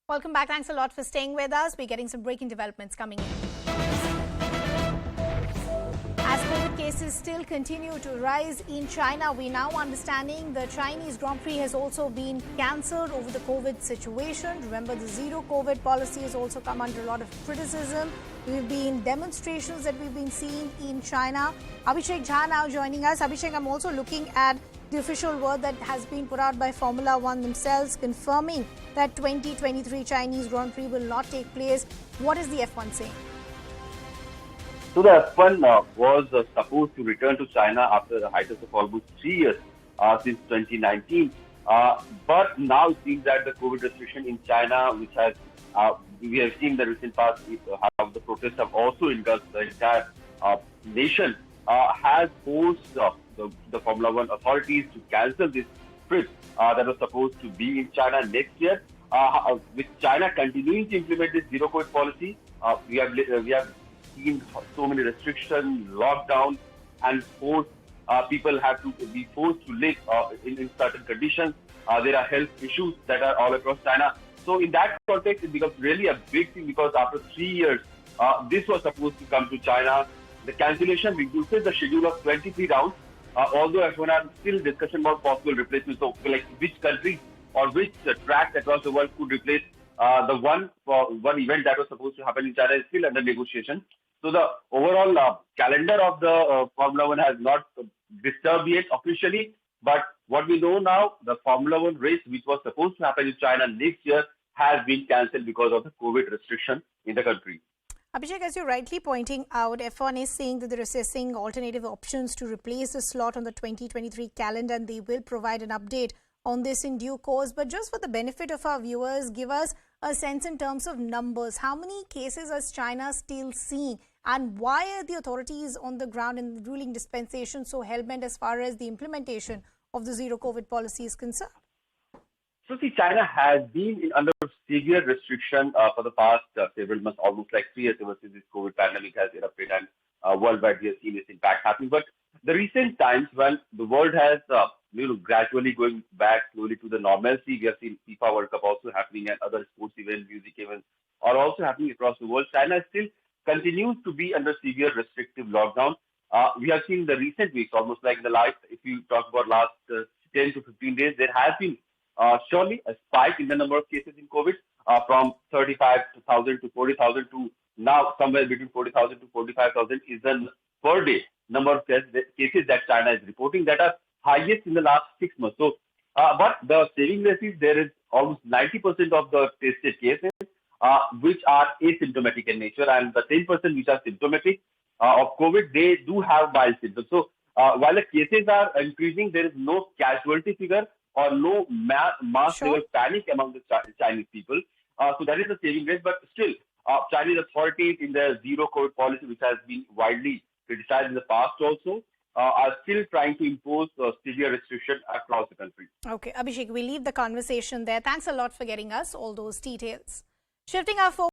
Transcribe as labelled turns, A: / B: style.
A: Welcome back. Thanks a lot for staying with us. We're getting some breaking developments coming in. As COVID cases still continue to rise in China, we now understanding the Chinese Grand Prix has also been cancelled over the COVID situation. Remember, the zero COVID policy has also come under a lot of criticism. We've been demonstrations that we've been seeing in China. Abhishek Jha now joining us. Abhishek, I'm also looking at the official word that has been put out by Formula One themselves, confirming that 2023 Chinese Grand Prix will not take place. What is the F1 saying?
B: So the F1 was supposed to return to China after a hiatus of almost 3 years since 2019. But now it seems that the COVID restriction in China, which has we have seen the recent past how the protests have also engulfed the entire nation, has forced the Formula One authorities to cancel this trip that was supposed to be in China next year. With China continuing to implement this zero COVID policy, we have seen so many restrictions, lockdowns, and people have to be forced to live in certain conditions. There are health issues that are all across China. So in that context, it becomes really a big thing because after 3 years, this was supposed to come to China. The cancellation reduces the schedule of 23 rounds, although F1 are still discussion about possible replacement. So like which country or which track across the world could replace the one event that was supposed to happen in China is still under negotiation. So the overall calendar of the Formula One has not disturbed yet officially. But what we know now, the Formula One race, which was supposed to happen in China next year, has been cancelled because of the COVID restriction in the country.
A: Abhishek, as you're rightly pointing out, F1 is saying that they're assessing alternative options to replace the slot on the 2023 calendar, and they will provide an update on this in due course. But just for the benefit of our viewers, give us a sense in terms of numbers. How many cases is China still seeing? And why are the authorities on the ground in the ruling dispensation so hell-bent as far as the implementation of the zero COVID policy is concerned?
B: So see, China has been under severe restriction for the past several months, almost like 3 years ever since this COVID pandemic has erupted, and worldwide we have seen this impact happening. But the recent times when the world has gradually going back slowly to the normalcy, we have seen FIFA World Cup also happening and other sports events, music events are also happening across the world. China still continues to be under severe restrictive lockdown. We have seen the recent weeks, almost like the last, if you talk about last 10 to 15 days, there has been surely a spike in the number of cases in COVID from 35,000 to 40,000 to now somewhere between 40,000 to 45,000 is the per day number of cases that China is reporting that are highest in the last 6 months. So, but the saving grace is there is almost 90% of the tested cases which are asymptomatic in nature, and the 10% which are symptomatic of COVID, they do have mild symptoms. So while the cases are increasing, there is no casualty figure or no mass level panic among the Chinese people. So that is the saving grace. But still, Chinese authorities in their zero COVID policy, which has been widely criticized in the past also, are still trying to impose severe restriction across the country.
A: Okay, Abhishek, we leave the conversation there. Thanks a lot for getting us all those details. Shifting our focus